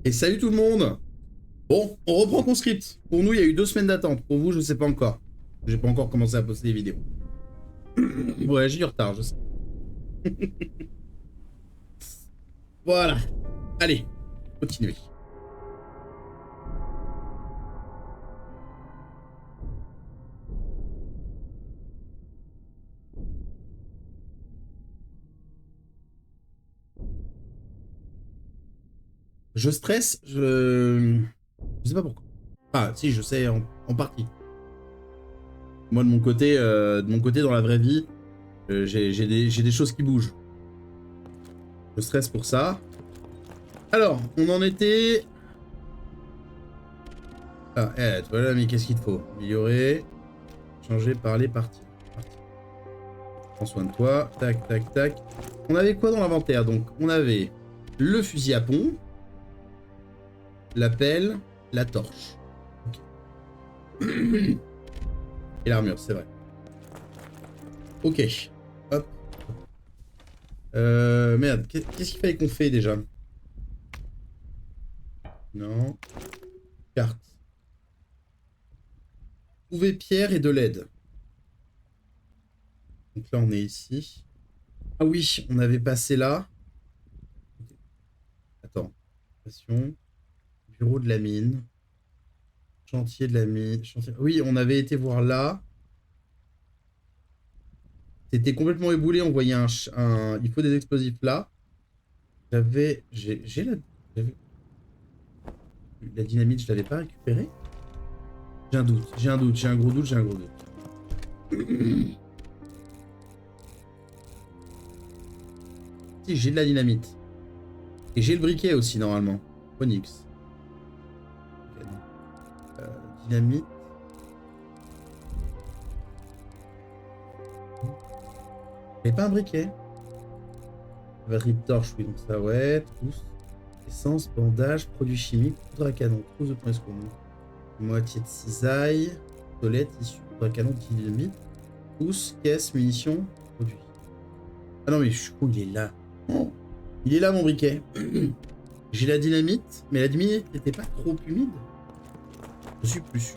Et salut tout le monde. Bon, on reprend Conscript. Pour nous, il y a eu 2 semaines d'attente. Pour vous, je sais pas encore. J'ai pas encore commencé à poster des vidéos. Ouais, j'ai du retard, je sais. Voilà. Allez, continuez. Je stresse, je sais pas pourquoi. Ah, si, je sais en partie. Moi, de mon côté, dans la vraie vie, j'ai des choses qui bougent. Je stresse pour ça. Alors, on en était... Ah, voilà, mais qu'est-ce qu'il te faut? Améliorer, changer, parler, partir. Prends soin de toi. Tac, tac, tac. On avait quoi dans l'inventaire? Donc, on avait le fusil à pompe, la pelle, la torche. Okay. Et l'armure, c'est vrai. Ok. Hop. Merde, qu'est-ce qu'il fallait qu'on fait déjà? Non. Carte. Trouver pierre et de l'aide. Donc là, on est ici. Ah oui, on avait passé là. Attends. Station. Bureau de la mine. Chantier de la mine. Chantier... Oui, on avait été voir là. C'était complètement éboulé. On voyait un... Il faut des explosifs là. J'ai la dynamite, je l'avais pas récupérée. J'ai un doute, j'ai un doute, j'ai un gros doute, j'ai un gros doute. Si, j'ai de la dynamite. Et j'ai le briquet aussi, normalement. Onyx. Okay, dynamite. J'avais pas un briquet. Batterie de torche, oui, donc ça, ouais. Tous. Essence, bandage, produits chimiques, poudre à canon. Trousse de premier secours. Moitié de cisaille. Tolette, issue, poudre à canon, dynamite. Pousse, caisse, munitions, produits. Ah non, mais je suis con, il est là. Oh, il est là, mon briquet. J'ai la dynamite, mais la dynamite n'était pas trop humide. Je suis plus sûr.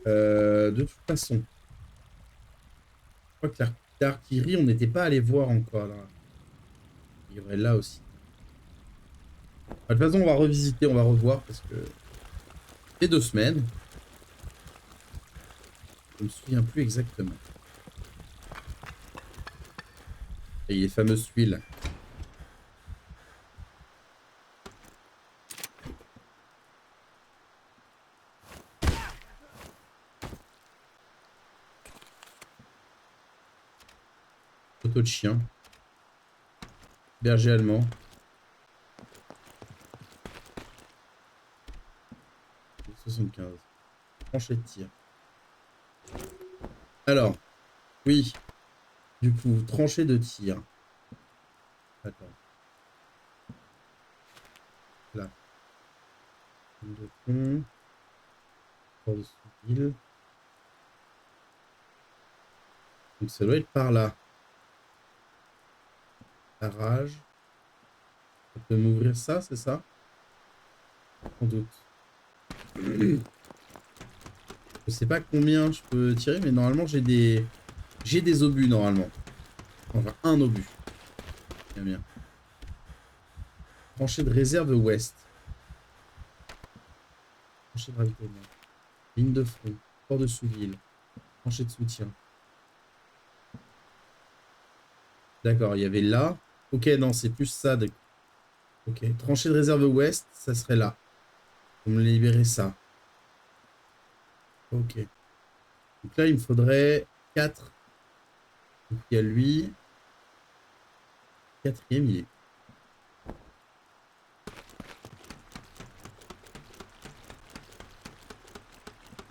De toute façon, je crois que l'artillerie, on n'était pas allé voir encore là. Il y aurait là aussi. De toute façon, on va revisiter, on va revoir parce que c'est 2 semaines. Je me souviens plus exactement. Et les fameuses tuiles. Photo de chien. Berger allemand. « 75. Tranchée de tir. Alors, oui. Du coup, tranchée de tir. Attends. Là. De fond. Port de Souville. Donc ça doit être par là. Barrage. Ça peut m'ouvrir ça, c'est ça? Sans doute. Je sais pas combien je peux tirer, mais normalement j'ai des obus normalement. Enfin, un obus. Bien, bien. Tranchée de réserve ouest. Tranchée de ravitaillement. Ligne de front. Port de Souville. Tranchée de soutien. D'accord, il y avait là. Ok, non, c'est plus ça. Ok, tranchée de réserve ouest, ça serait là. Pour me libérer ça. Ok. Donc là, il me faudrait 4. Donc il y a lui. Quatrième, il est.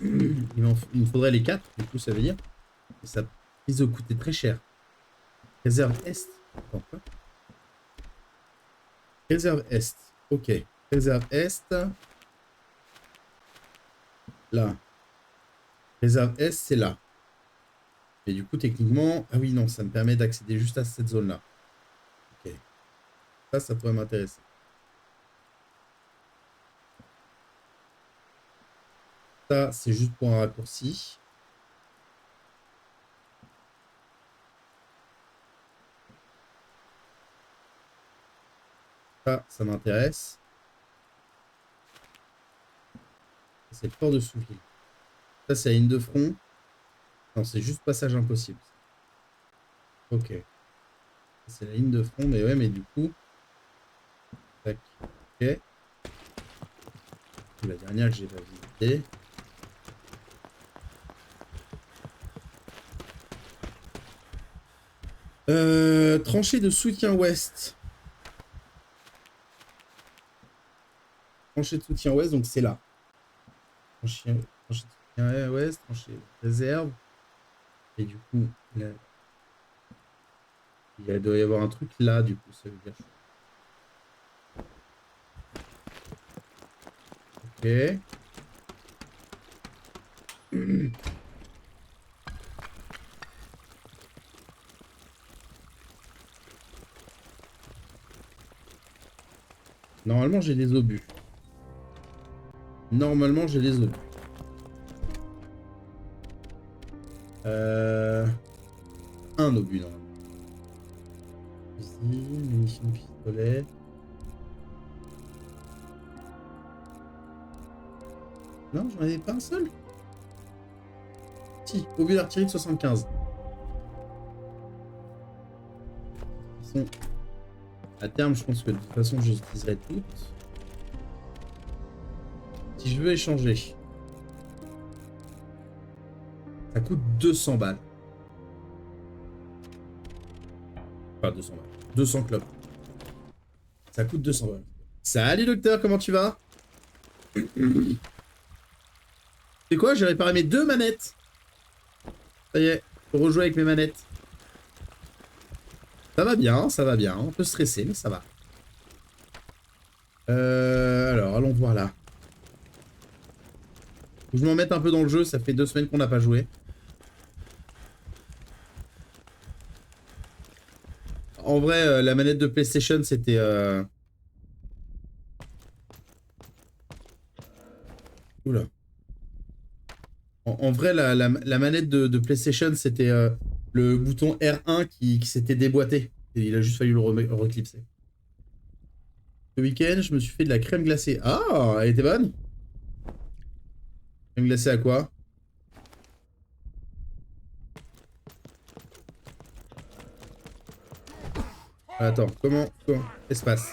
Il me faudrait les 4, du coup, ça veut dire. Et ça risque de coûter très cher. Réserve Est. Attends, quoi? Réserve Est. Ok. Réserve Est. Là. Réserve Est, c'est là. Et du coup, techniquement... Ah oui, non, ça me permet d'accéder juste à cette zone-là. Ça pourrait m'intéresser. Ça, c'est juste pour un raccourci. Ça m'intéresse. C'est le port de Souville. Ça, c'est la ligne de front. Non, c'est juste passage impossible. Ok. C'est la ligne de front, mais ouais, mais du coup... Tac. Ok. La dernière que j'ai pas visitée. Tranchée de soutien ouest. Tranchée de soutien ouest, donc c'est là. Tranchée de soutien ouest, tranchée de réserve. Et du coup, là, il doit y avoir un truc là, du coup, ça veut dire. Ok. Normalement, j'ai des obus. Normalement, j'ai des obus. Un obus, normalement. Fusil, munitions pistolet. Non, j'en avais pas un seul. Si, obus d'artillerie de 75. De toute façon, à terme, je pense que de toute façon, je les utiliserai toutes. Si je veux échanger, ça coûte 200 balles. Enfin, 200 balles. 200 clopes. Ça coûte 200 balles. Salut docteur, comment tu vas? C'est quoi? J'ai réparé mes 2 manettes. Ça y est, faut rejouer avec mes manettes. Ça va bien, ça va bien. Un peu stressé, mais ça va. Alors, allons voir là. Faut que je m'en mette un peu dans le jeu, ça fait 2 semaines qu'on n'a pas joué. En vrai, la manette de PlayStation, c'était... Oula. En vrai, la manette de PlayStation, c'était le bouton R1 qui s'était déboîté. Et il a juste fallu le reclipser. Ce week-end, je me suis fait de la crème glacée. Ah, elle était bonne? Crème glacée à quoi? Attends, comment Espace.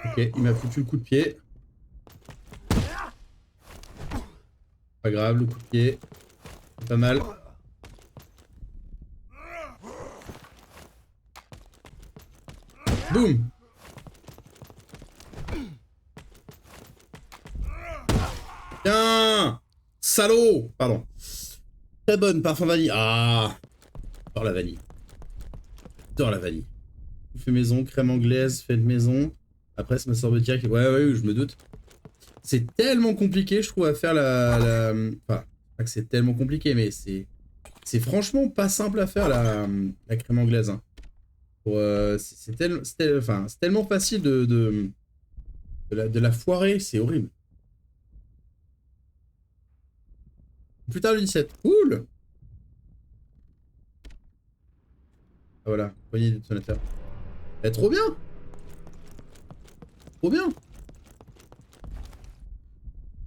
Ok, il m'a foutu le coup de pied. Pas grave, le coup de pied. Pas mal. Boum. Tiens. Salaud. Pardon. Très bonne, parfum vanille. Ah. J'adore la vanille. J'adore la vanille. Fait maison, crème anglaise, fait de maison. Après, c'est ma sorbetière qui... Ouais, ouais, je me doute. C'est tellement compliqué, je trouve, à faire Enfin, pas que c'est tellement compliqué, mais c'est franchement pas simple à faire, la crème anglaise. Hein. Enfin, c'est tellement facile de la foirer, c'est horrible. Plus tard le 17. Cool. Ah, voilà, poignée de détonateur. Eh, trop bien. Trop bien.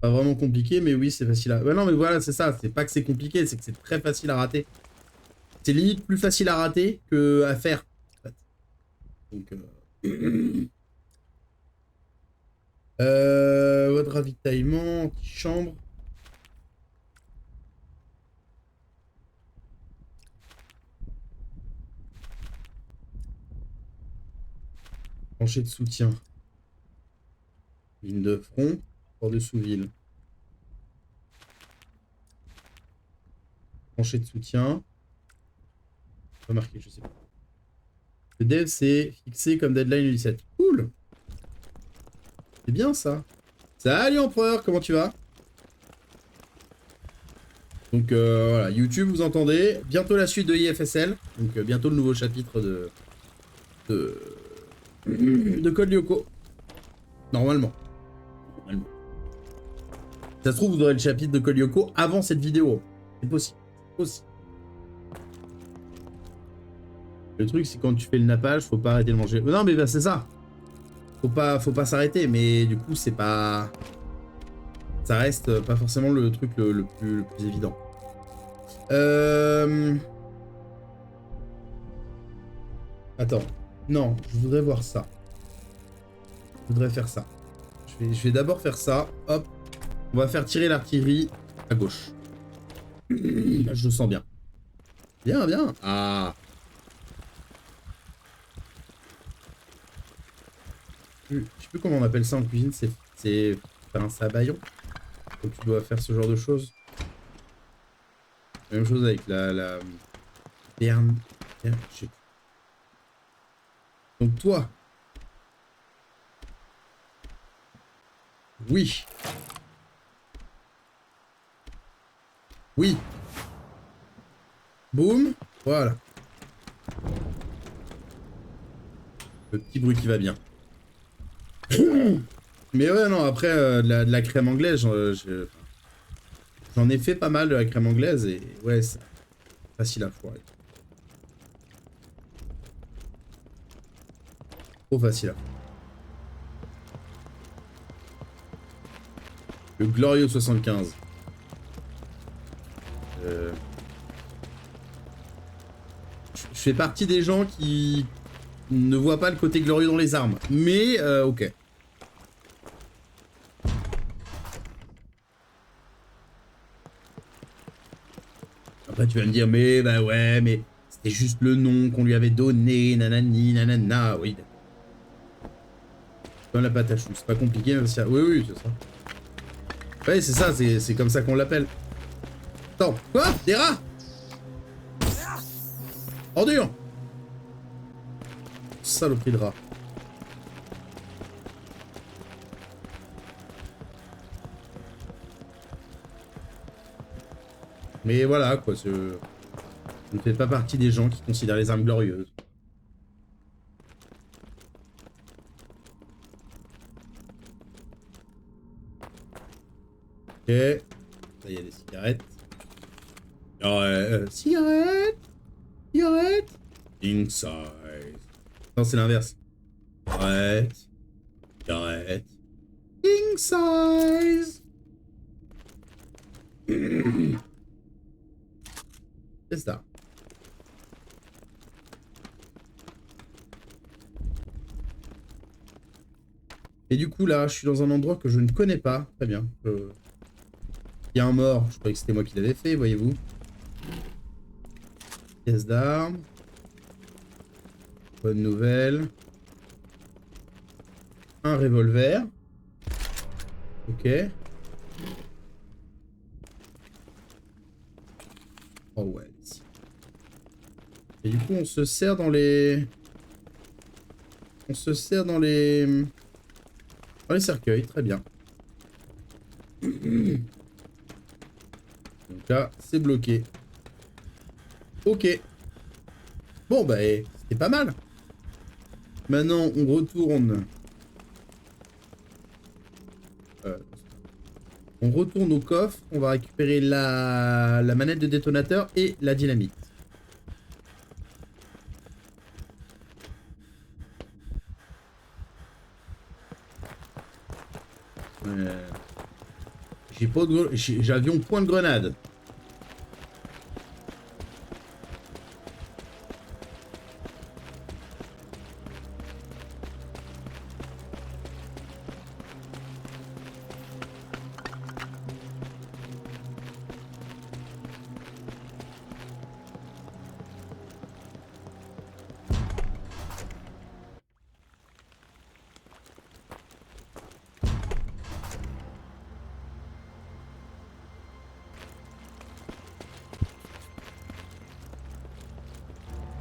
Pas vraiment compliqué, mais oui, c'est facile à... Ouais, non, mais voilà, c'est ça. C'est pas que c'est compliqué, c'est que c'est très facile à rater. C'est limite plus facile à rater que à faire. En fait. Donc, votre ravitaillement, antichambre. Tranchée de soutien. Ligne de front. Port de Souville. tranchée de soutien. Remarquez, je sais pas. Le dev, c'est fixé comme deadline le 17. Cool. C'est bien ça. Salut Empereur, comment tu vas? Donc voilà, YouTube, vous entendez. Bientôt la suite de IFSL. Donc bientôt le nouveau chapitre de Code Lyoko. Normalement. Normalement. Si ça se trouve, vous aurez le chapitre de Code Lyoko avant cette vidéo. C'est possible. Aussi. Le truc, c'est quand tu fais le nappage, faut pas arrêter de manger. Non, mais bah, c'est ça. Faut pas s'arrêter, mais du coup, c'est pas... Ça reste pas forcément le truc le plus évident. Attends. Non, je voudrais voir ça. Je voudrais faire ça. Je vais d'abord faire ça. Hop. On va faire tirer l'artillerie à gauche. Je le sens bien. Bien, bien. Ah. Je sais plus comment on appelle ça en cuisine. C'est faire un sabayon. Donc tu dois faire ce genre de choses. Même chose avec la berne. Je sais plus. Donc toi. Oui. Oui. Boum. Voilà. Le petit bruit qui va bien. Mais ouais, non, après, de la crème anglaise, j'en ai fait pas mal de la crème anglaise et ouais, c'est facile à foirer. Trop facile à foirer. Le Glorieux 75. Je fais partie des gens qui ne voient pas le côté glorieux dans les armes. Mais, ok. Après, tu vas me dire, mais bah ouais, mais c'était juste le nom qu'on lui avait donné, nanani, nanana, oui. Comme la pâte à choux, c'est pas compliqué, même si... Oui, oui, c'est ça. Ouais, c'est ça, c'est comme ça qu'on l'appelle. Attends, quoi? Des rats? Ordure! Saloperie de rat. Mais voilà, quoi, je ne fais pas partie des gens qui considèrent les armes glorieuses. Ok. Là, il y a des cigarettes. Cigarettes! Cigarettes! Inside. Non, c'est l'inverse. Cigarette. Cigarette. King size. C'est ça. Et du coup, là, je suis dans un endroit que je ne connais pas. Très bien. Il y a un mort. Je croyais que c'était moi qui l'avais fait, voyez-vous. Pièce d'armes. Bonne nouvelle. Un revolver. Ok. Oh ouais. Et du coup, on se sert dans les... On se sert dans les... Dans les cercueils, très bien. Donc là, c'est bloqué. Ok. Bon, bah, c'était pas mal. Maintenant, on retourne... on retourne au coffre. On va récupérer la manette de détonateur et la dynamite. J'ai pas de... J'avions point de grenade.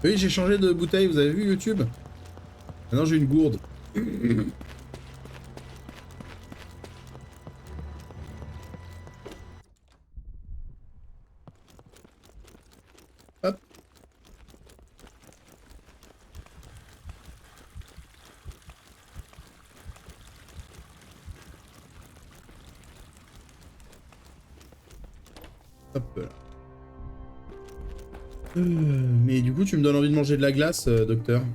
Oui, j'ai changé de bouteille, vous avez vu YouTube? Maintenant j'ai une gourde. Hop. Hop là. Mais du coup, tu me donnes envie de manger de la glace, docteur.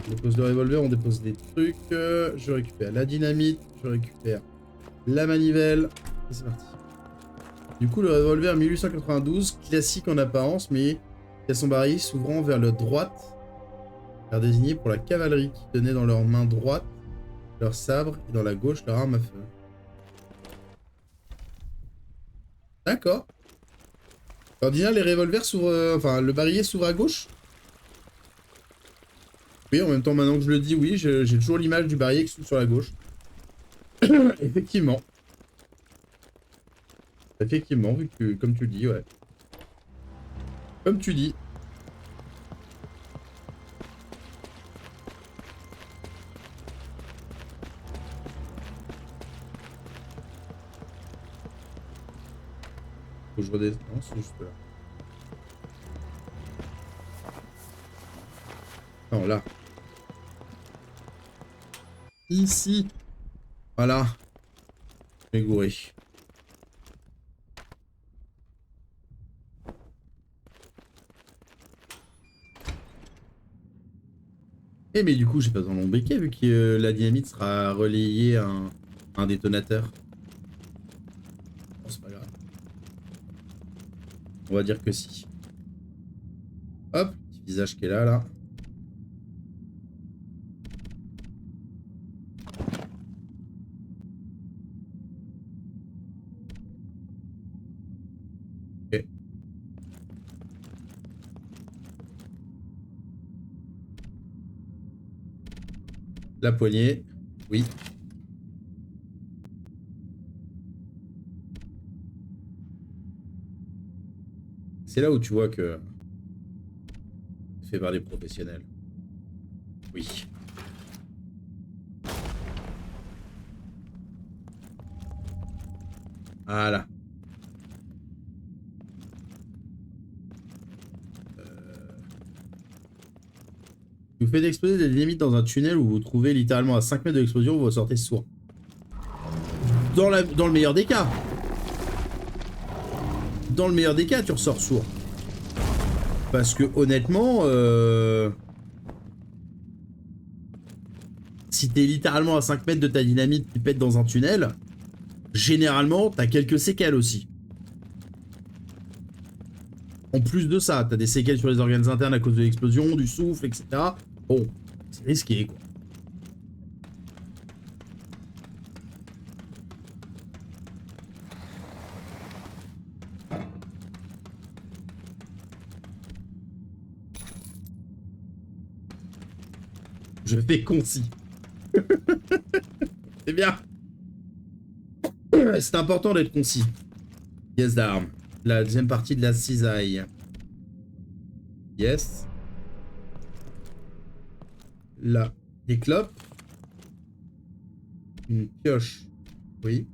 On dépose le revolver, on dépose des trucs. Je récupère la dynamite, je récupère la manivelle. Et c'est parti. Du coup, le revolver 1892, classique en apparence, mais il a son barillet s'ouvrant vers la droite, car désigné pour la cavalerie qui tenait dans leur main droite leur sabre et dans la gauche leur arme à feu. D'accord. Ordinaire, les revolvers s'ouvrent... enfin, le barillet s'ouvre à gauche? Oui, en même temps, maintenant que je le dis, oui, j'ai toujours l'image du barillet qui s'ouvre sur la gauche. Effectivement. Effectivement, vu que, comme tu le dis, ouais. Comme tu dis. Faut que je redescende. Non, c'est juste là. Non, là. Ici. Voilà. Je vais gourer. Eh mais du coup, j'ai pas besoin de mon briquet vu que la dynamite sera relayée à un détonateur. Bon, c'est pas grave. On va dire que si. Hop, petit visage qui est là, là. Ok. La poignée. Oui. C'est là où tu vois que c'est fait par des professionnels. Oui. Voilà. Vous faites exploser des dynamites dans un tunnel où vous vous trouvez littéralement à 5 mètres de l'explosion, vous ressortez sourd. Dans le meilleur des cas. Dans le meilleur des cas, tu ressors sourd. Parce que honnêtement, si t'es littéralement à 5 mètres de ta dynamite qui pète dans un tunnel, généralement, t'as quelques séquelles aussi. En plus de ça, t'as des séquelles sur les organes internes à cause de l'explosion, du souffle, etc. Bon, c'est risqué, quoi. Je fais concis. C'est bien. C'est important d'être concis. Pièce d'armes. La deuxième partie de la cisaille. Yes. Là, des clopes. Une pioche. Oui.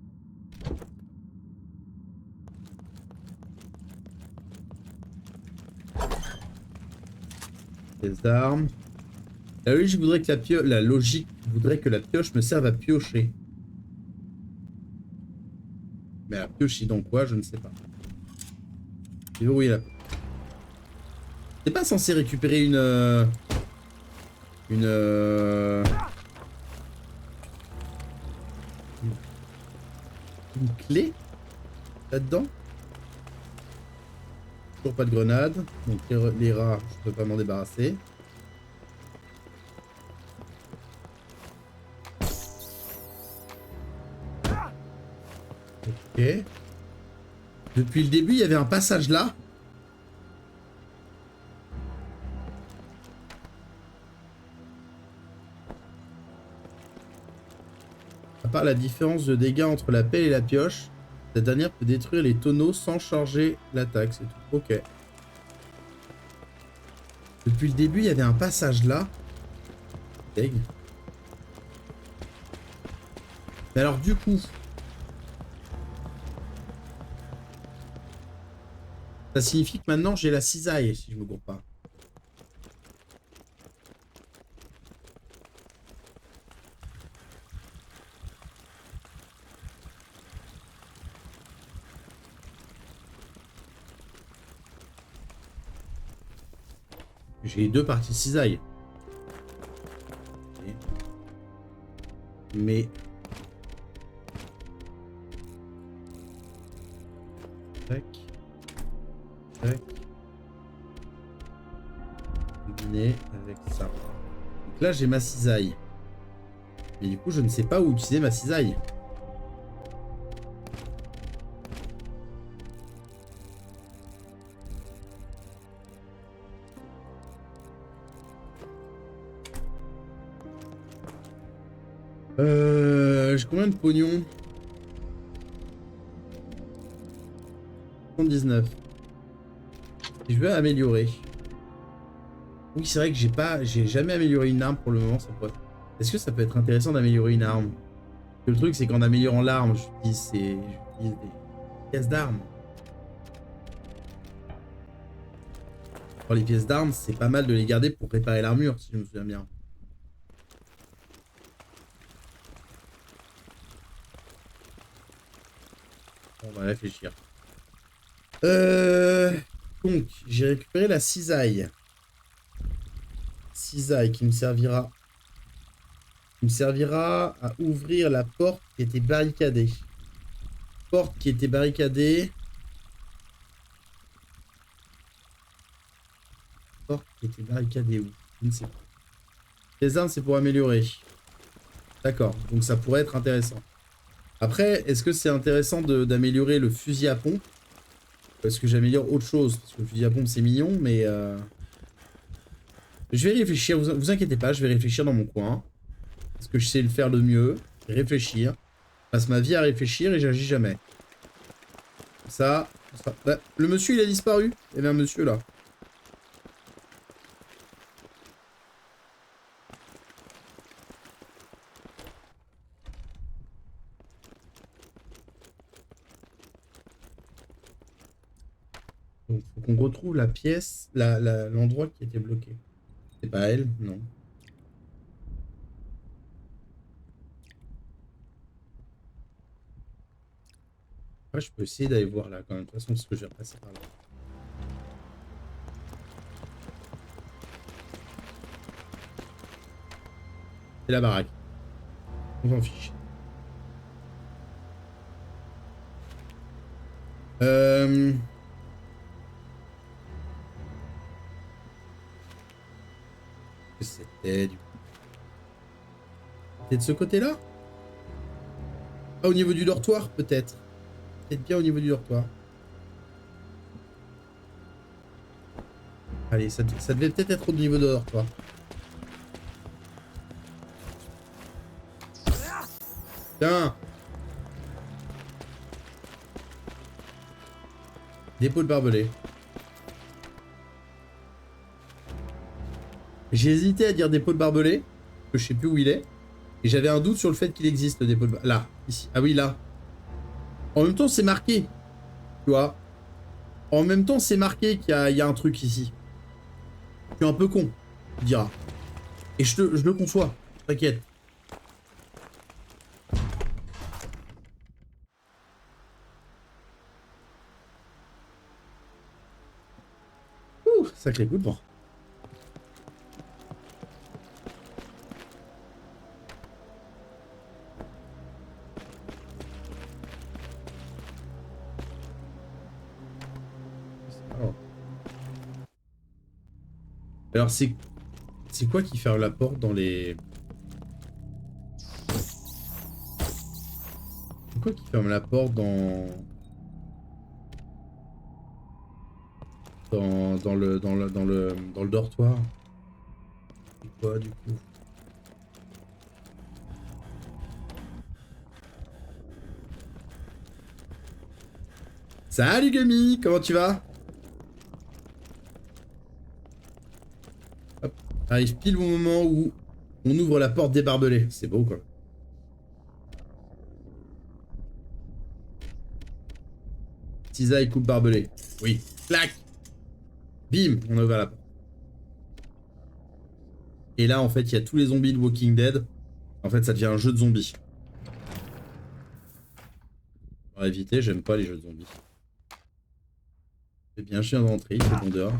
Pièce d'armes. La logique voudrait que la pioche me serve à piocher. Mais la pioche, donc quoi, je ne sais pas. Verrouiller la porte. T'es pas censé récupérer une clé là-dedans? Toujours pas de grenade. Donc les rats, je peux pas m'en débarrasser. Ok. Depuis le début, il y avait un passage là. À part la différence de dégâts entre la pelle et la pioche, cette dernière peut détruire les tonneaux sans charger l'attaque, c'est tout. Ok. Depuis le début, il y avait un passage là. Deg. Mais alors du coup, ça signifie que maintenant j'ai la cisaille, si je me gourre pas. J'ai deux parties cisaille. Mais... Tac. Tac. Combiner avec ça. Donc là, j'ai ma cisaille. Mais du coup, je ne sais pas où utiliser ma cisaille. J'ai combien de pognon? 79. Si je veux améliorer. Oui, c'est vrai que j'ai jamais amélioré une arme pour le moment. Est-ce que ça peut être intéressant d'améliorer une arme? Le truc, c'est qu'en améliorant l'arme, j'utilise des pièces d'armes. Alors, les pièces d'armes, c'est pas mal de les garder pour réparer l'armure, si je me souviens bien. On va réfléchir. Donc, j'ai récupéré la cisaille. Cisaille qui me servira à ouvrir la porte qui était barricadée. Porte qui était barricadée. Porte qui était barricadée où? Je ne sais pas. Les armes, c'est pour améliorer. D'accord, donc ça pourrait être intéressant. Après, est-ce que c'est intéressant d'améliorer le fusil à pompe? Est-ce que j'améliore autre chose? Parce que le fusil à pompe, c'est mignon, mais... Je vais réfléchir, vous inquiétez pas, je vais réfléchir dans mon coin. Parce que je sais le faire le mieux. Réfléchir. Je passe ma vie à réfléchir et j'agis jamais. Ça... Bah, le monsieur, il a disparu. Il y avait un monsieur, là. Donc, faut qu'on retrouve la pièce, l'endroit qui était bloqué. C'est pas elle, non. Ouais, je peux essayer d'aller voir là quand même. De toute façon, parce que je vais repasser par là. C'est la baraque. On s'en fiche. C'était du coup. C'était de ce côté-là? Ah, au niveau du dortoir, peut-être. Peut-être bien au niveau du dortoir. Allez, ça devait peut-être être au niveau du dortoir. Tiens! Dépôt de barbelé. J'ai hésité à dire dépôt de barbelé, parce que je sais plus où il est. Et j'avais un doute sur le fait qu'il existe le dépôt de barbelé. Là, ici. Ah oui, là. En même temps, c'est marqué. Tu vois? En même temps, c'est marqué qu'il y a un truc ici. Je suis un peu con, tu diras. Et je le conçois. T'inquiète. Ouh, sacré coup de vent. Oh. Alors, c'est quoi qui ferme la porte dans les... C'est quoi qui ferme la porte dans le dortoir? C'est quoi, du coup? Salut Gummy, comment tu vas? Arrive pile au moment où on ouvre la porte des barbelés. C'est beau, quoi. Cisaille coupe barbelé. Oui. Clac. Bim, on a ouvert la porte. Et là, en fait, il y a tous les zombies de Walking Dead. En fait, ça devient un jeu de zombies. On va éviter, j'aime pas les jeux de zombies. C'est bien chien de rentrer, c'est bon dehors.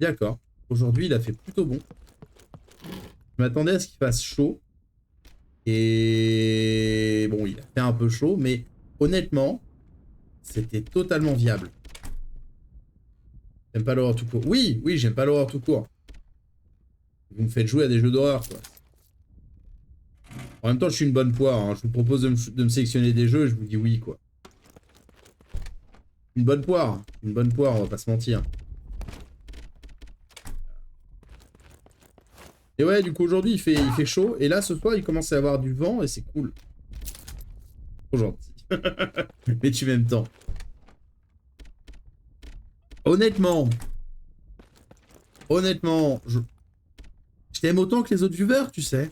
D'accord. Aujourd'hui, il a fait plutôt bon. Je m'attendais à ce qu'il fasse chaud. Et bon, il a fait un peu chaud, mais honnêtement, c'était totalement viable. J'aime pas l'horreur tout court. Oui, oui, j'aime pas l'horreur tout court. Vous me faites jouer à des jeux d'horreur, quoi. En même temps, je suis une bonne poire. Hein. Je vous propose de me sélectionner des jeux et je vous dis oui, quoi. Une bonne poire. Une bonne poire, on va pas se mentir. Et ouais, du coup, aujourd'hui, il fait chaud. Et là, ce soir, il commence à y avoir du vent et c'est cool. Trop gentil. Mais tu m'aimes tant. Honnêtement, je t'aime autant que les autres viewers, tu sais.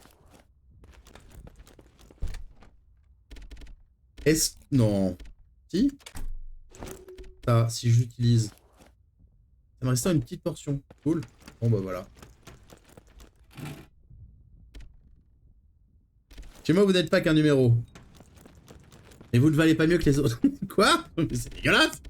Est-ce... Non. Si. Ça, si j'utilise... Ça me reste une petite portion. Cool. Bon, bah voilà. Chez moi, vous n'êtes pas qu'un numéro. Et vous ne valez pas mieux que les autres. Quoi? C'est dégueulasse.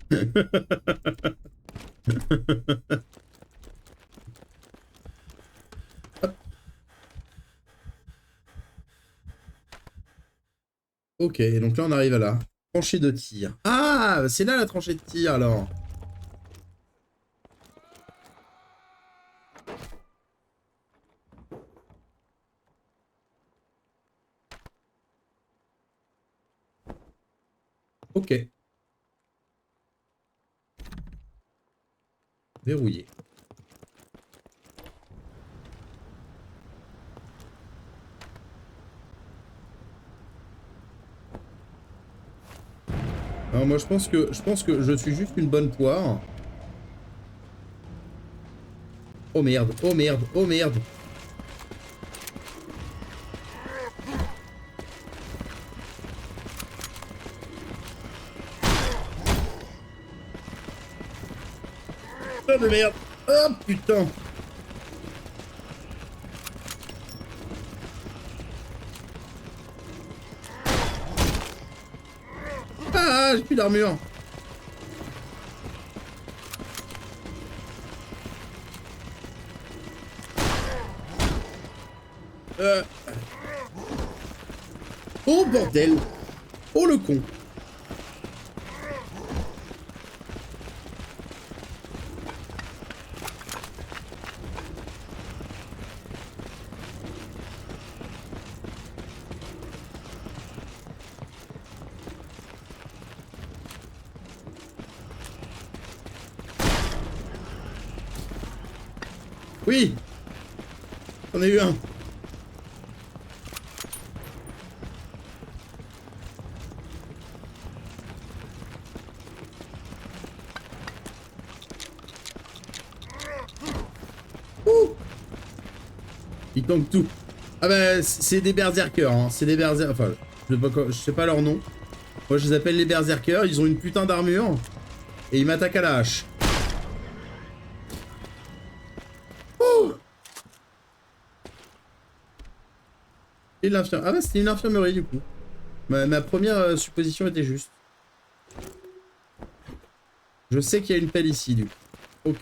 Ok, donc là on arrive à la tranchée de tir. Ah, c'est là la tranchée de tir alors. Ok. Verrouillé. Alors moi je pense que je suis juste une bonne poire. Oh merde, oh merde, oh merde. Oh de merde. Oh putain. Ah, j'ai plus d'armure. Oh bordel. Oh le con. Oui. J'en ai eu un. Ouh. Ils tankent tout. Ah bah c'est des berserkers, hein. C'est des berserkers. Enfin, je sais pas leur nom. Moi je les appelle les berserkers. Ils ont une putain d'armure. Et ils m'attaquent à la hache. Oh. Et l'infirmerie. Ah bah c'était une infirmerie du coup. Ma première supposition était juste. Je sais qu'il y a une pelle ici du coup. Ok.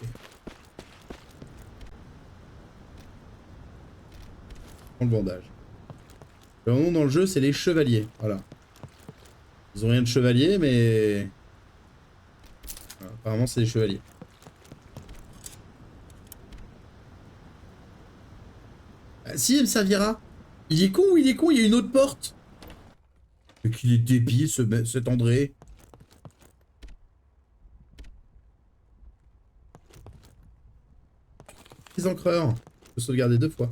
Prends le bandage. Le nom dans le jeu c'est les chevaliers. Voilà. Ils ont rien de chevalier mais... Voilà, apparemment c'est des chevaliers. Ah, si, elle me servira. Il est con ou il est con? Il y a une autre porte. Mais qu'il est débile, cet André. Les encreurs. Je peux sauvegarder 2 fois.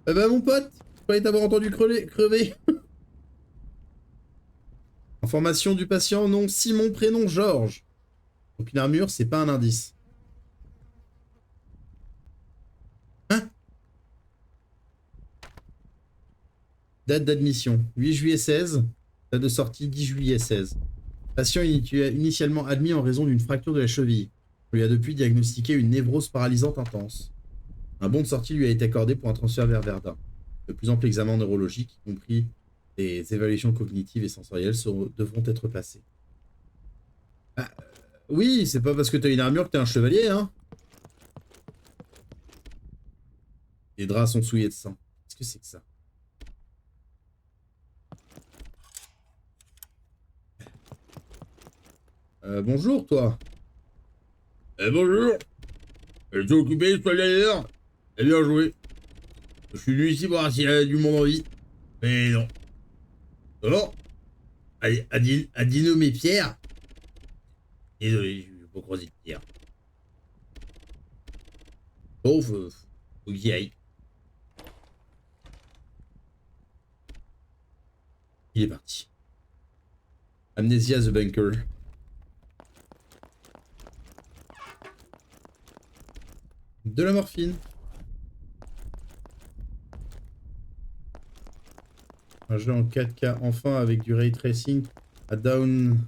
Eh ben, mon pote, je croyais t'avoir entendu crever. Information du patient, nom Simon, prénom Georges. Donc une armure, c'est pas un indice. Hein? Date d'admission, 8 juillet 16. Date de sortie, 10 juillet 16. Patient initialement admis en raison d'une fracture de la cheville. On lui a depuis diagnostiqué une névrose paralysante intense. Un bon de sortie lui a été accordé pour un transfert vers Verdun. De plus amples examens neurologiques, y compris des évaluations cognitives et sensorielles, devront être passés. Ah, oui, c'est pas parce que t'as une armure que t'es un chevalier, hein. Les draps sont souillés de sang. Qu'est-ce que c'est que ça? Bonjour, toi. Bonjour. Je suis occupé, je suis allé ailleurs. Et bien joué. Je suis venu ici pour voir s'il y a du monde en vie. Mais non. Non. Adino mes pierres. Désolé, je vais pas croiser de pierre. Bon, faut que j'y aille. Il est parti. Amnesia the Bunker. De la morphine. Un jeu en 4K enfin avec du ray tracing à down.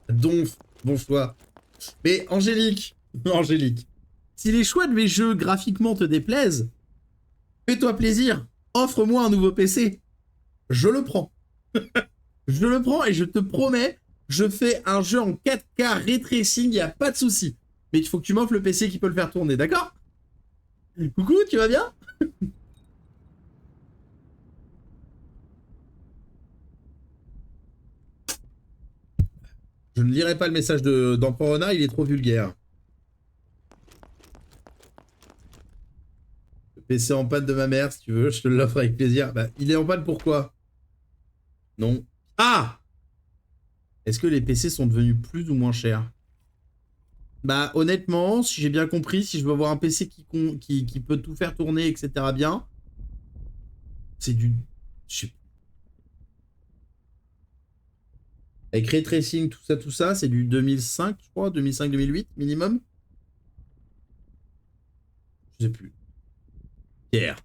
À donf. Bon choix. Mais Angélique. Angélique. Si les choix de mes jeux graphiquement te déplaisent, fais-toi plaisir. Offre-moi un nouveau PC. Je le prends. Je le prends et je te promets, je fais un jeu en 4K ray tracing, y a pas de souci. Mais il faut que tu m'offres le PC qui peut le faire tourner, d'accord? Coucou, tu vas bien? Je ne lirai pas le message d'Empereur Renard, il est trop vulgaire. Le PC en panne de ma mère, si tu veux, je te l'offre avec plaisir. Bah, il est en panne pourquoi? Non. Ah! Est-ce que les PC sont devenus plus ou moins chers? Bah, honnêtement, si j'ai bien compris, si je veux avoir un PC qui peut tout faire tourner, etc. bien, c'est du... Je sais. Avec Ray Tracing, tout ça, c'est du 2005, je crois, 2005-2008 minimum. Je sais plus. Pierre.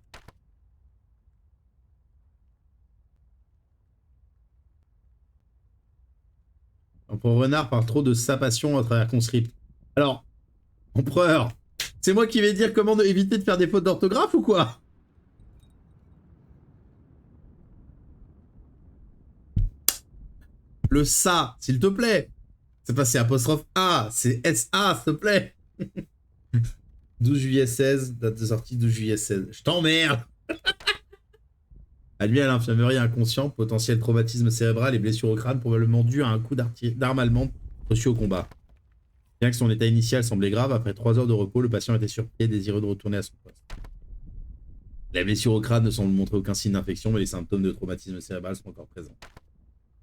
Empereur Renard parle trop de sa passion à travers Conscript. Alors, Empereur, c'est moi qui vais dire comment éviter de faire des fautes d'orthographe ou quoi? Le ça, s'il te plaît. C'est pas c'est apostrophe A, c'est SA, s'il te plaît. 12 juillet 16, date de sortie 12 juillet 16. Je t'emmerde. Admis à l'infirmerie inconscient, potentiel traumatisme cérébral et blessure au crâne probablement dû à un coup d'arme allemande reçu au combat. Bien que son état initial semblait grave, après 3 heures de repos, le patient était sur pied et désireux de retourner à son poste. La blessure au crâne ne semble montrer aucun signe d'infection, mais les symptômes de traumatisme cérébral sont encore présents.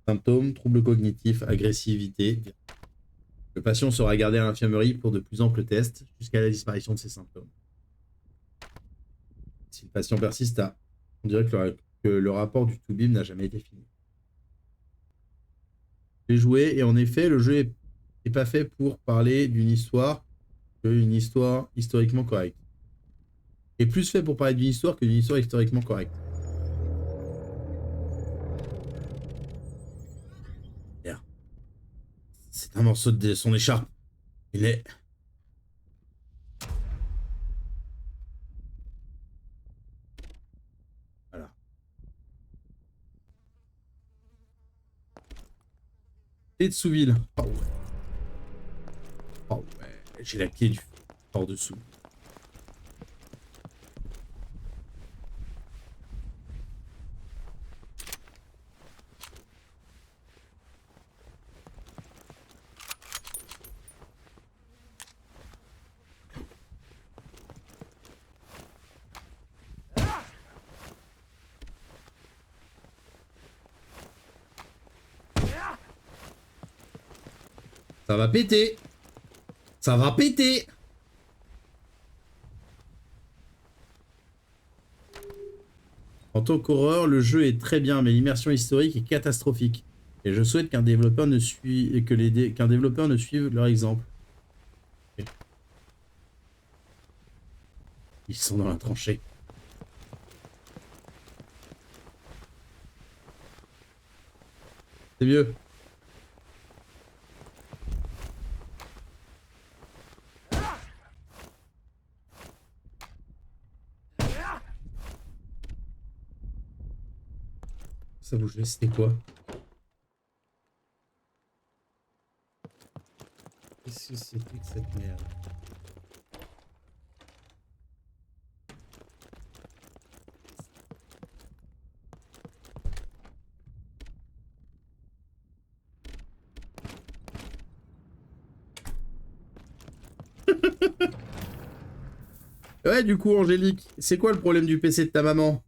Symptômes, troubles cognitifs, agressivité. Le patient sera gardé à l'infirmerie pour de plus amples tests jusqu'à la disparition de ses symptômes. Si le patient persiste on dirait que le rapport du Toubib n'a jamais été fini. J'ai joué et en effet, le jeu est pas fait pour parler d'une histoire qu'une histoire historiquement correcte. Il est plus fait pour parler d'une histoire que d'une histoire historiquement correcte. C'est un morceau de son écharpe. Il est... Voilà. Et de Souville. Oh ouais. Oh ouais. J'ai la clé du fort dessous. Ça va péter. Ça va péter. En tant qu'horreur, le jeu est très bien, mais l'immersion historique est catastrophique. Et je souhaite qu'un développeur ne suive qu'un développeur ne suive leur exemple. Ok. Ils sont dans la tranchée. C'est mieux. Ça bougeait, c'était quoi? Qu'est-ce que c'était que cette merde? Ouais, du coup, Angélique, c'est quoi le problème du PC de ta maman?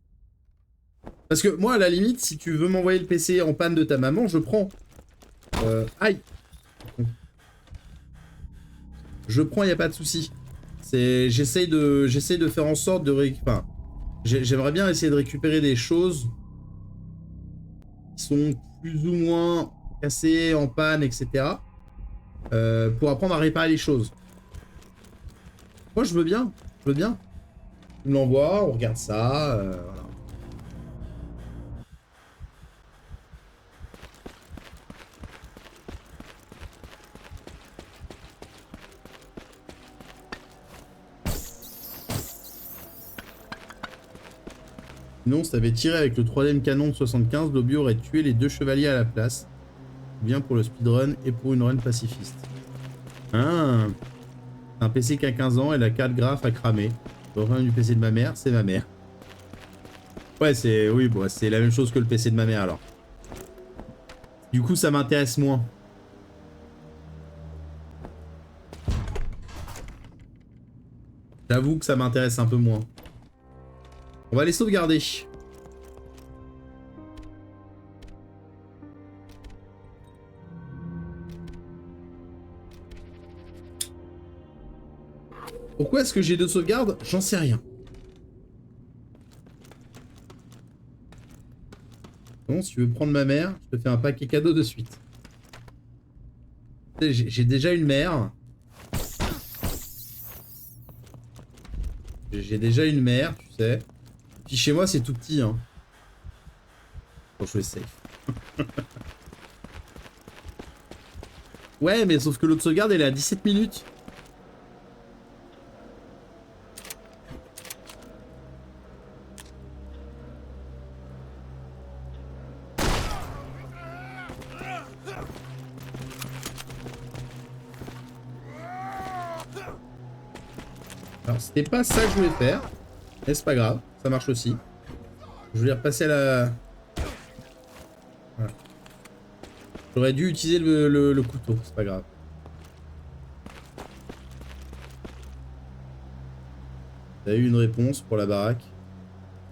Parce que moi, à la limite, si tu veux m'envoyer le PC en panne de ta maman, je prends. Aïe! Je prends, y a pas de souci. J'essaye de faire en sorte de enfin, j'aimerais bien essayer de récupérer des choses qui sont plus ou moins cassées, en panne, etc. Pour apprendre à réparer les choses. Moi, je veux bien. Je veux bien. Tu me l'envoies, on regarde ça. Voilà. Sinon, si t'avais tiré avec le 3ème canon de 75, Lobby aurait tué les 2 chevaliers à la place. Bien pour le speedrun et pour une run pacifiste. Ah, un PC qui a 15 ans et la carte graphe a cramé. Le problème du PC de ma mère, c'est ma mère. Ouais, c'est oui, bon, c'est la même chose que le PC de ma mère alors. Du coup, ça m'intéresse moins. J'avoue que ça m'intéresse un peu moins. On va les sauvegarder. Pourquoi est-ce que j'ai 2 sauvegardes? J'en sais rien. Bon, si tu veux prendre ma mère, je te fais un paquet cadeau de suite. J'ai déjà une mère. J'ai déjà une mère, tu sais. Puis chez moi, c'est tout petit, hein. Pour jouer safe. Ouais, mais sauf que l'autre sauvegarde, elle est à 17 minutes. Alors, c'était pas ça que je voulais faire. Mais c'est pas grave, ça marche aussi. Je voulais repasser à la... Voilà. J'aurais dû utiliser le couteau, c'est pas grave. T'as eu une réponse pour la baraque?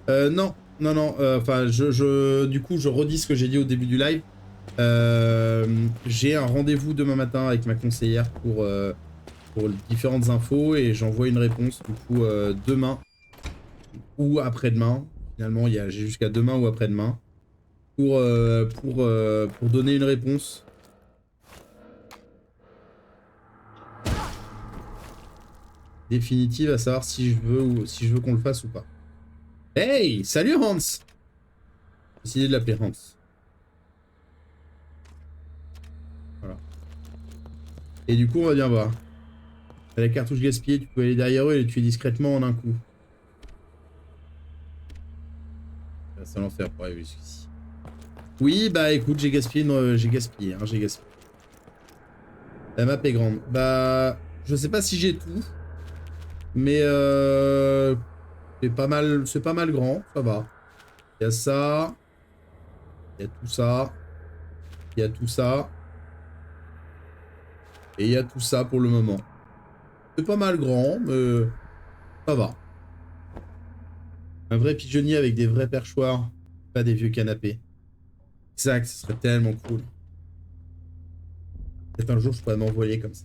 Non, non, non. Enfin, du coup, je redis ce que j'ai dit au début du live. J'ai un rendez-vous demain matin avec ma conseillère pour différentes infos et j'envoie une réponse du coup demain ou après-demain. Finalement, j'ai jusqu'à demain ou après-demain pour donner une réponse. Définitive à savoir si je veux qu'on le fasse ou pas. Hey, salut Hans. J'ai décidé de l'appeler Hans. Voilà. Et du coup, on va bien voir. T'as la cartouche gaspillée, tu peux aller derrière eux et les tuer discrètement en un coup. C'est l'enfer pour arriver jusqu'ici. Oui, bah écoute, j'ai gaspillé, j'ai gaspillé, hein, j'ai gaspillé. La map est grande. Bah, je sais pas si j'ai tout, mais c'est pas mal grand, ça va. Il y a ça, il y a tout ça, il y a tout ça, et il y a tout ça pour le moment. C'est pas mal grand, mais ça va. Un vrai pigeonnier avec des vrais perchoirs, pas des vieux canapés. Exact, ce serait tellement cool. Peut-être un jour je pourrais m'envoyer comme ça.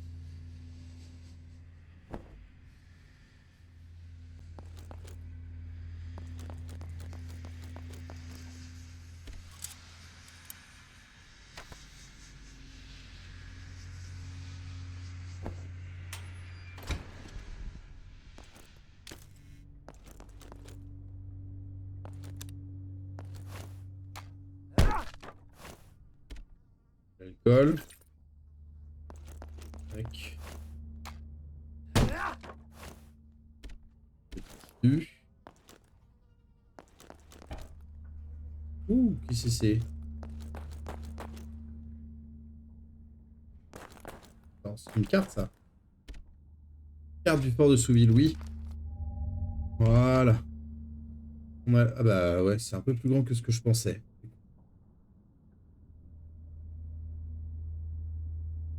Colle. Tac. Dessus. Ouh, qu'est-ce que c'est? C'est une carte, ça. Carte du fort de Souville, oui. Voilà. Ah bah ouais, c'est un peu plus grand que ce que je pensais.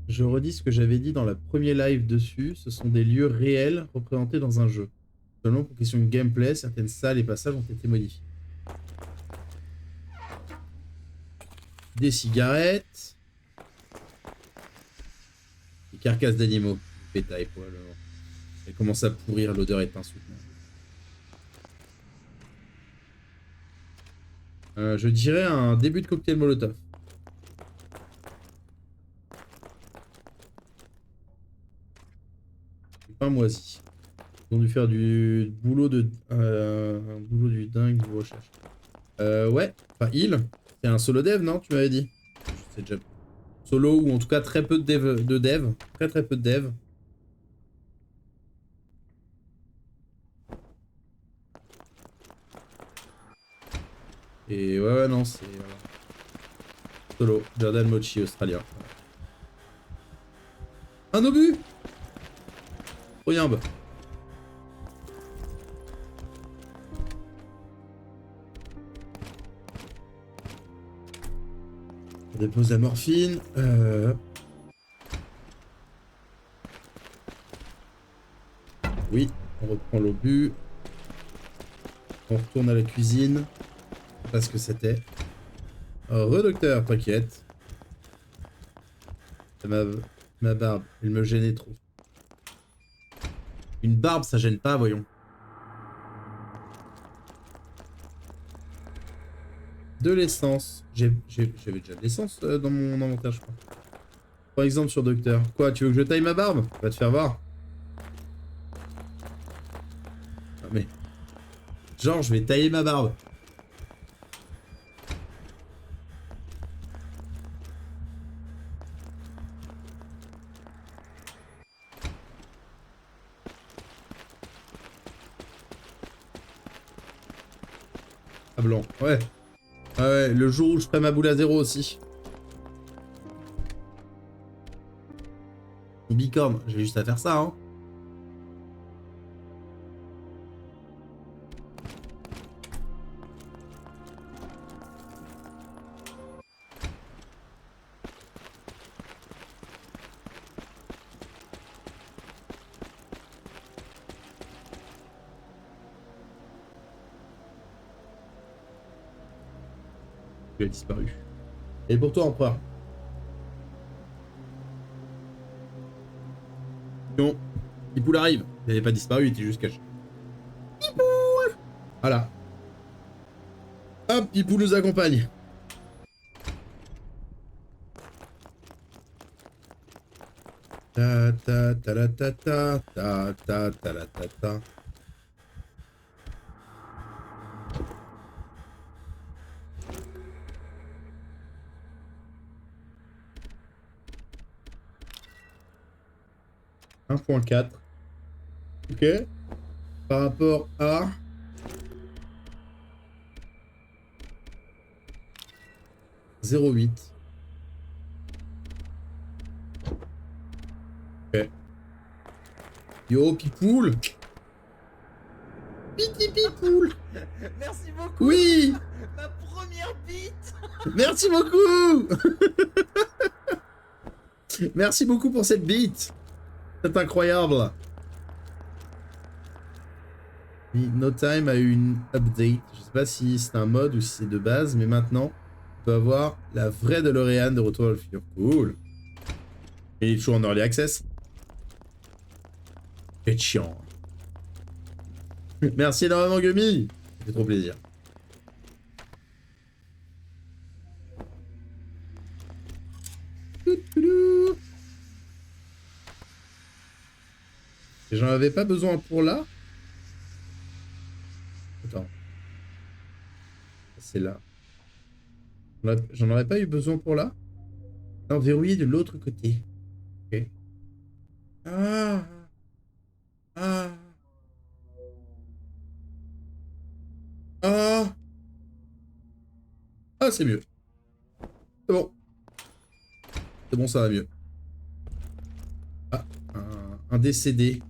Je redis ce que j'avais dit dans la premier live dessus. Ce sont des lieux réels représentés dans un jeu. Seulement pour question de gameplay, certaines salles et passages ont été modifiés. Des cigarettes. Des carcasses d'animaux. Du bétail, probablement. Elle commence à pourrir, l'odeur est insoutenable. Je dirais un début de cocktail Molotov. Pas moisi. Ils ont dû faire du boulot de... un boulot du dingue de recherche. Ouais. Enfin, il. C'est un solo dev, non? Tu m'avais dit. Je sais déjà. Solo, ou en tout cas très peu de dev. Très très peu de dev. Et ouais, non, c'est... Solo. Jordan Mochi, australien. Un obus! Oyambe. On dépose la morphine. Oui, on reprend l'obus. On retourne à la cuisine. Parce que c'était. Docteur, t'inquiète. Ma barbe, elle me gênait trop. Une barbe, ça gêne pas, voyons. De l'essence. J'avais déjà de l'essence dans mon inventaire, je crois. Par exemple, sur Docteur. Quoi, tu veux que je taille ma barbe? Va te faire voir. Ah, mais... Genre, je vais tailler ma barbe. Ah, blanc, ouais. Ah ouais, le jour où je ferai ma boule à zéro aussi. Mon bicorne, j'ai juste à faire ça, hein. Il a disparu. Et pour toi, empereur. Non, Pipoul arrive. Il n'avait pas disparu, il était juste caché. Pipoul! Voilà. Hop, Pipoul nous accompagne. Ta ta ta la ta ta ta ta ta la ta ta. Un point 4. Ok. Par rapport à 0,8. Ok. Yo, Pipoul. Piti Pipoul. Merci beaucoup. Oui. Ma première bite. Merci beaucoup. Merci beaucoup pour cette bite. C'est incroyable. No Time a eu une update. Je sais pas si c'est un mode ou si c'est de base, mais maintenant, on peut avoir la vraie DeLorean de Retour vers le futur. Cool. Et il est toujours en early access. C'est chiant. Merci énormément, Gummy. Ça fait trop plaisir. Et j'en avais pas besoin pour là. Attends. C'est là. J'en aurais pas eu besoin pour là. Non, verrouillé de l'autre côté. Ok. Ah. Ah. Ah. Ah, c'est mieux. C'est bon. C'est bon, ça va mieux. Ah, un décédé.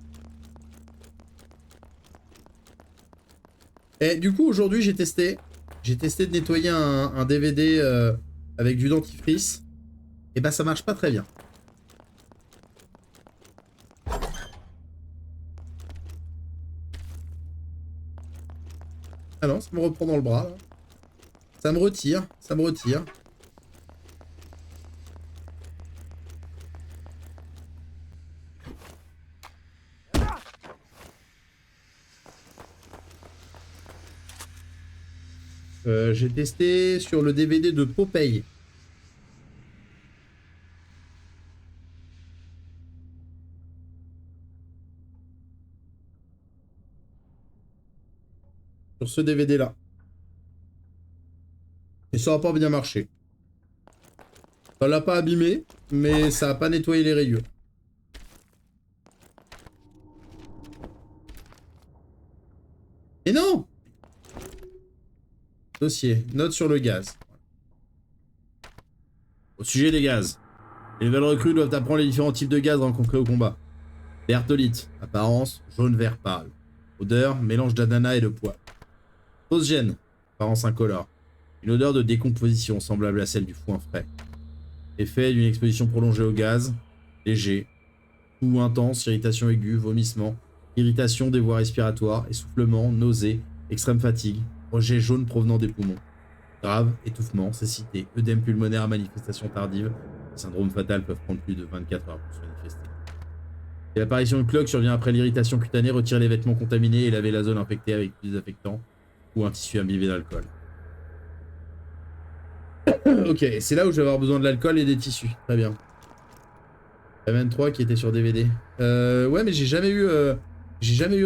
Et du coup, aujourd'hui, j'ai testé. J'ai testé de nettoyer un DVD avec du dentifrice. Et bah, ça marche pas très bien. Ah non, ça me reprend dans le bras, là. Ça me retire, ça me retire. J'ai testé sur le DVD de Popeye. Sur ce DVD-là. Et ça n'a pas bien marché. Ça l'a pas abîmé, mais ça a pas nettoyé les rayures. Et non! Dossier. Note sur le gaz. Au sujet des gaz. Les nouvelles recrues doivent apprendre les différents types de gaz rencontrés au combat. Bertholite. Apparence, jaune-vert pâle. Odeur, mélange d'ananas et de pois. Phosgène. Apparence incolore. Une odeur de décomposition semblable à celle du foin frais. Effet d'une exposition prolongée au gaz. Léger. Toux intense, irritation aiguë, vomissement. Irritation des voies respiratoires, essoufflement, nausée, extrême fatigue. Rejet jaune provenant des poumons. Grave, étouffement, cécité, œdème pulmonaire à manifestation tardive. Les syndromes fatals peuvent prendre plus de 24 heures pour se manifester. Si l'apparition de cloque survient après l'irritation cutanée, retirez les vêtements contaminés et lavez la zone infectée avec du désinfectant ou un tissu imbibé d'alcool. Ok, c'est là où je vais avoir besoin de l'alcool et des tissus. Très bien. Rayman 3 qui était sur DVD. Ouais, mais j'ai jamais eu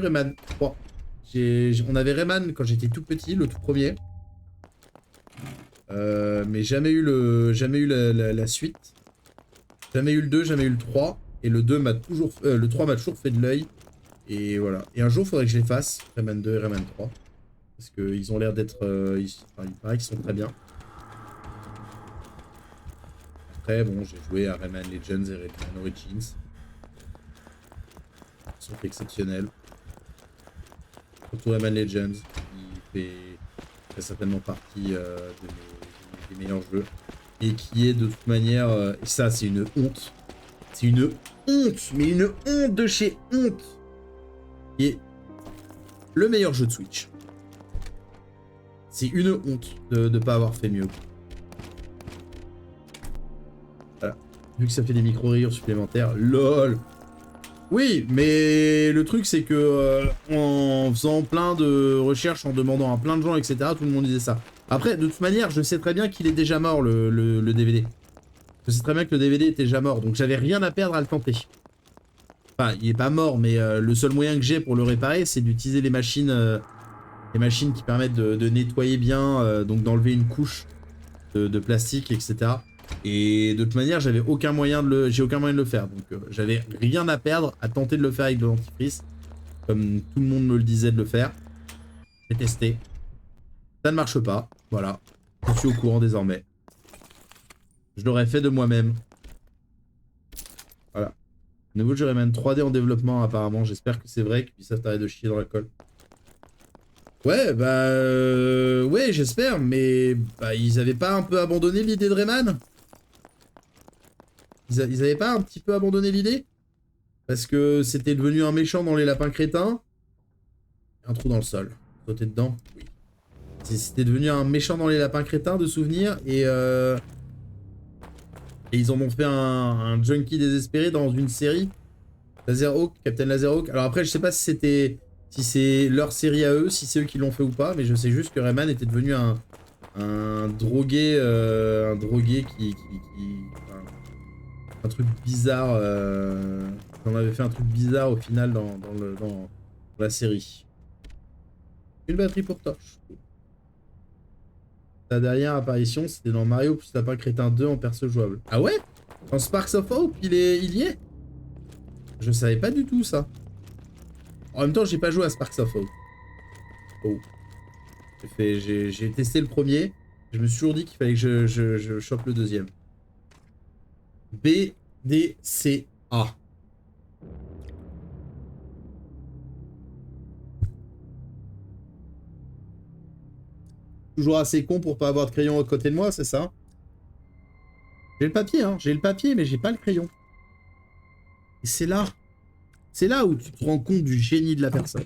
Rayman 3. On avait Rayman quand j'étais tout petit, le tout premier. Mais jamais eu la suite. Jamais eu le 2, jamais eu le 3. Et le 2 m'a toujours... le 3 m'a toujours fait de l'œil. Et voilà. Et un jour, il faudrait que je les fasse. Rayman 2 et Rayman 3. Parce qu'ils ont l'air d'être... il paraît qu'ils sont très bien. Après, bon, j'ai joué à Rayman Legends et Rayman Origins. Ils sont exceptionnels. Surtout Rayman Legends, qui fait très certainement partie des meilleurs jeux. Et qui est de toute manière... et ça, c'est une honte. C'est une honte, mais une honte de chez honte. Qui est le meilleur jeu de Switch. C'est une honte de ne pas avoir fait mieux. Voilà. Vu que ça fait des micro-rayures supplémentaires, LOL. Oui, mais le truc c'est que en faisant plein de recherches, en demandant à plein de gens, etc., tout le monde disait ça. Après, de toute manière, je sais très bien qu'il est déjà mort, le DVD. Je sais très bien que le DVD était déjà mort, donc j'avais rien à perdre à le tenter. Enfin, il est pas mort, mais le seul moyen que j'ai pour le réparer, c'est d'utiliser les machines qui permettent de nettoyer bien, donc d'enlever une couche de plastique, etc. Et de toute manière, j'ai aucun moyen de le faire. Donc j'avais rien à perdre à tenter de le faire avec de l'antifrice. Comme tout le monde me le disait de le faire. J'ai testé. Ça ne marche pas. Voilà. Je suis au courant désormais. Je l'aurais fait de moi-même. Voilà. Nouveau jeu Rayman 3D en développement apparemment. J'espère que c'est vrai qu'ils savent t'arrêter de chier dans la colle. Ouais, bah... ouais, j'espère. Mais bah, ils avaient pas un peu abandonné l'idée de Rayman ? Ils avaient pas un petit peu abandonné l'idée? Parce que c'était devenu un méchant dans les lapins crétins. Un trou dans le sol. Sauter dedans? Oui. C'était devenu un méchant dans les lapins crétins de souvenirs. Et ils en ont fait un junkie désespéré dans une série. Laserhawk, Captain Laserhawk. Alors après, je sais pas si c'est leur série à eux, si c'est eux qui l'ont fait ou pas. Mais je sais juste que Rayman était devenu un drogué. Un truc bizarre. On avait fait un truc bizarre au final dans la série. Une batterie pour torche. Ta dernière apparition, c'était dans Mario plus Lapin Crétin 2 en perso jouable. Ah ouais? Dans Sparks of Hope, il y est. Je savais pas du tout ça. En même temps, j'ai pas joué à Sparks of Hope. Oh. J'ai testé le premier. Je me suis toujours dit qu'il fallait que je chope le deuxième. B, D, C, A. Toujours assez con pour pas avoir de crayon à côté de moi, c'est ça? J'ai le papier, hein. J'ai le papier, mais j'ai pas le crayon. Et c'est là. C'est là où tu te rends compte du génie de la personne.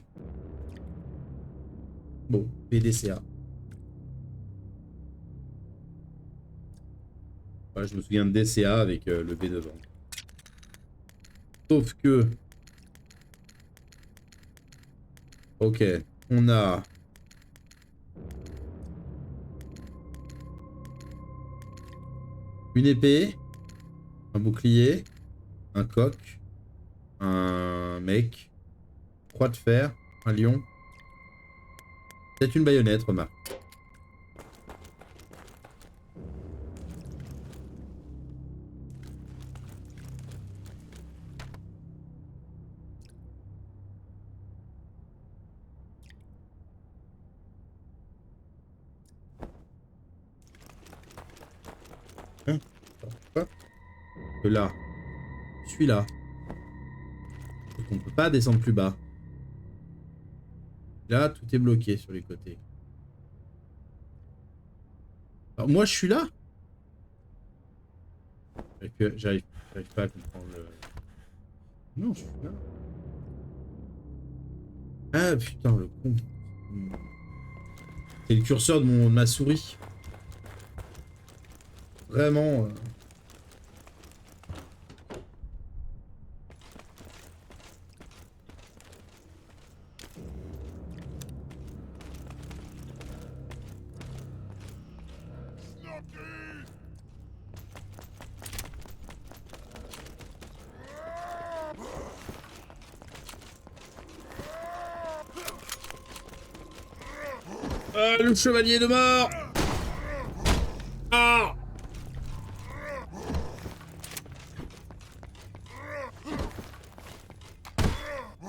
Bon, BDCA. Ouais, je me souviens de DCA avec le B devant. Sauf que... Ok, on a... une épée, un bouclier, un coq, un mec, croix de fer, un lion. Peut-être une baïonnette, remarque. Hein? Quoi? De là. Celui-là. Donc on peut pas descendre plus bas. Là, tout est bloqué sur les côtés. Alors moi, je suis là. J'arrive pas à comprendre le... Non, je suis là. Ah putain, le con. C'est le curseur de ma souris. Vraiment... Ah, le chevalier de mort! Ah!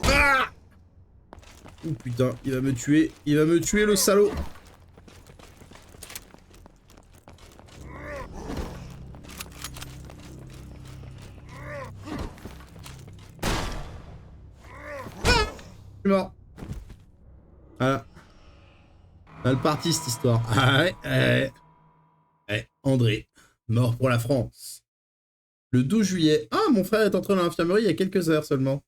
Ah! Oh putain, il va me tuer. Il va me tuer, le salaud. Je suis mort. Voilà. Mal parti cette histoire. Ah ouais. André, mort pour la France. Le 12 juillet. Ah, mon frère est entré dans l'infirmerie il y a quelques heures seulement.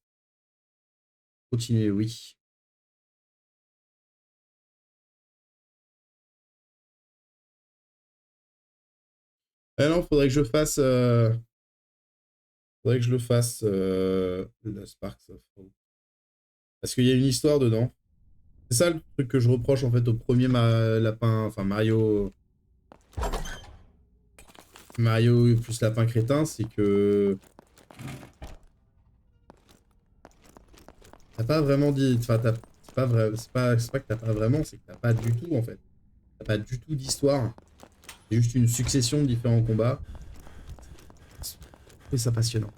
Continuez, oui. Ah non, faudrait que je fasse... Faudrait que je le fasse, le Sparks of Hope. Parce qu'il y a une histoire dedans. C'est ça le truc que je reproche en fait au premier lapin... Enfin, Mario... Mario plus lapin crétin, c'est que... T'as pas vraiment dit... Enfin, c'est pas vrai... C'est pas que t'as pas vraiment, c'est que t'as pas du tout en fait. T'as pas du tout d'histoire. C'est juste une succession de différents combats. C'est ça passionnant.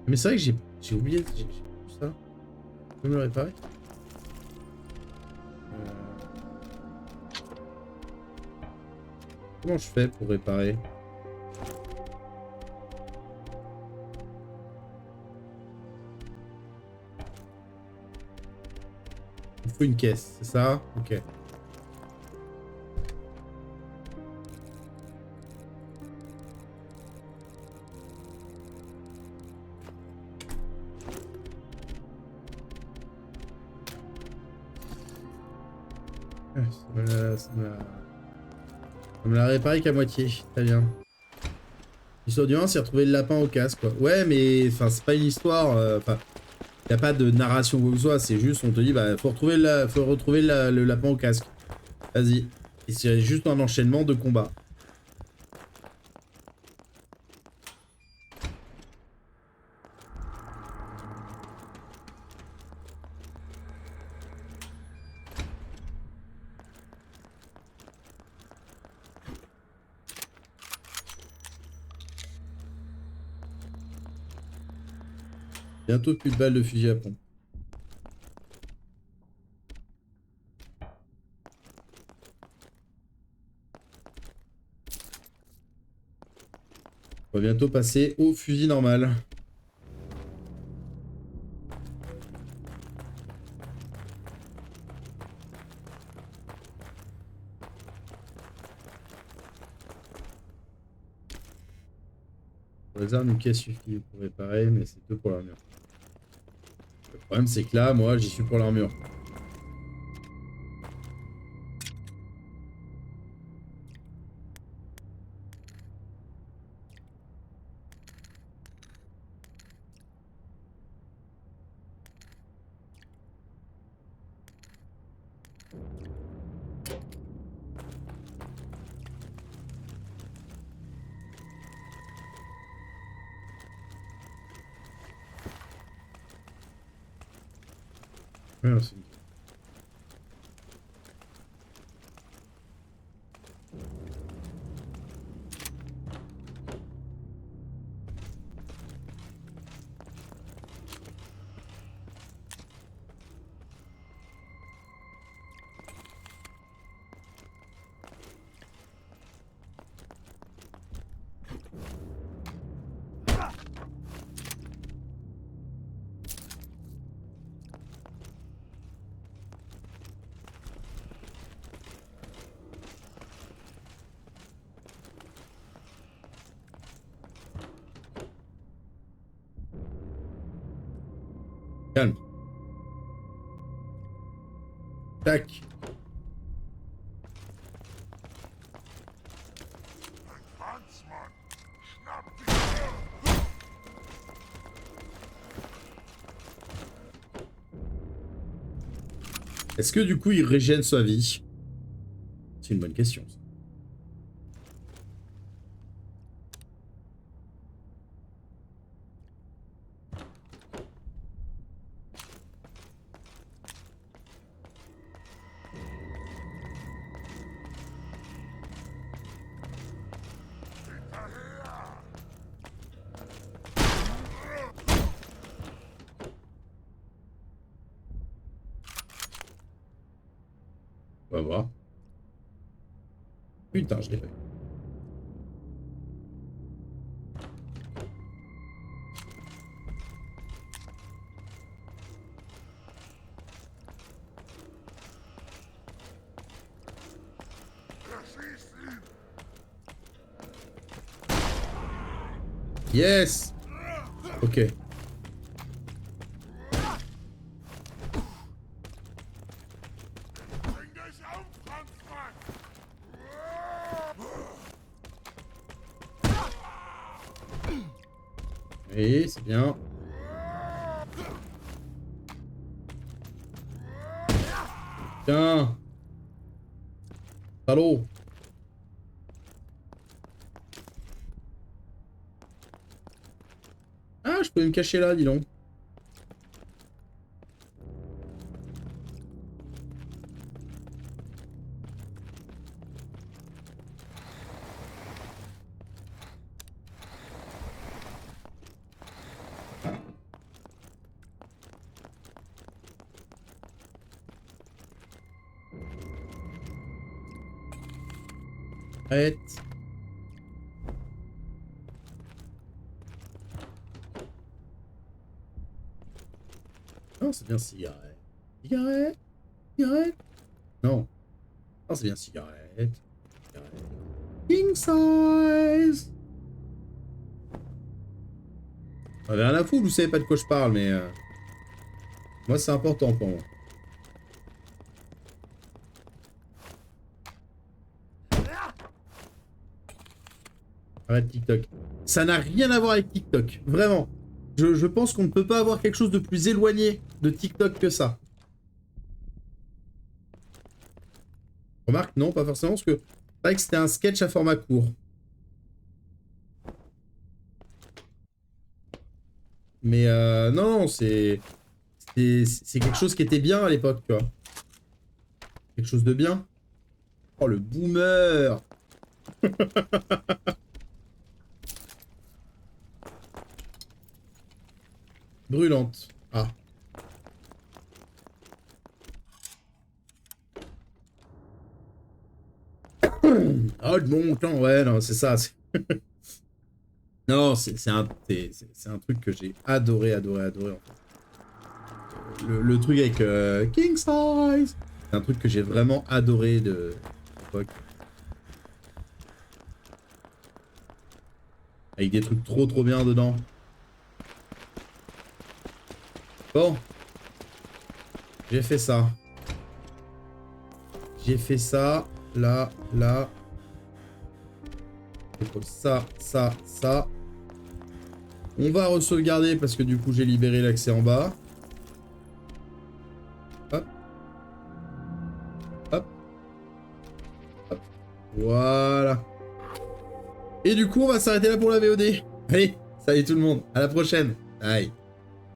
Mais c'est vrai que j'ai oublié j'ai plus ça. Tu peux me le réparer? Comment je fais pour réparer? Il faut une caisse, c'est ça? Ok. Ça me l'a... On me l'a réparé qu'à moitié. Très bien. L'histoire du 1, c'est retrouver le lapin au casque, quoi. Ouais, mais enfin, c'est pas une histoire. Enfin, y a pas de narration ou quoi que ce soit. C'est juste, on te dit, bah, faut retrouver, le lapin au casque. Vas-y. Et c'est juste un enchaînement de combats. Bientôt plus de balles de fusil à pompe. On va bientôt passer au fusil normal. Pour les armes, une caisse suffit pour réparer, mais c'est deux pour l'armure. Le problème, c'est que là, moi, j'y suis pour l'armure. Ouais, c'est une- Calme. Tac. Est-ce que du coup, il régène sa vie? C'est une bonne question, ça. On va voir. Putain, je l'ai fait. Yes! Ok. Oui, c'est bien. Tiens. Salaud. Ah, je peux me cacher là, dis donc. Arrête. Non, c'est bien cigarette. Cigarette. Cigarette. Non. Non, c'est bien cigarette. Cigarette. King size. On avait rien à foutre, vous savez pas de quoi je parle, mais... moi, c'est important pour moi. Arrête TikTok. Ça n'a rien à voir avec TikTok. Vraiment. Je pense qu'on ne peut pas avoir quelque chose de plus éloigné de TikTok que ça. Remarque, non, pas forcément, parce que c'est vrai que c'était un sketch à format court. Mais non, c'est quelque chose qui était bien à l'époque, tu vois. Quelque chose de bien. Oh, le boomer. Brûlante. Ah. Oh, de mon temps, ouais, non, c'est ça. Non, c'est un truc que j'ai adoré, adoré, adoré, en fait. Le truc avec King Size. C'est un truc que j'ai vraiment adoré de l'époque. Avec des trucs trop trop bien dedans. Bon. J'ai fait ça. J'ai fait ça. Là, là. Ça, ça, ça. On va re-sauvegarder parce que du coup j'ai libéré l'accès en bas. Hop. Hop. Hop. Voilà. Et du coup on va s'arrêter là pour la VOD. Allez, salut tout le monde. À la prochaine. Bye.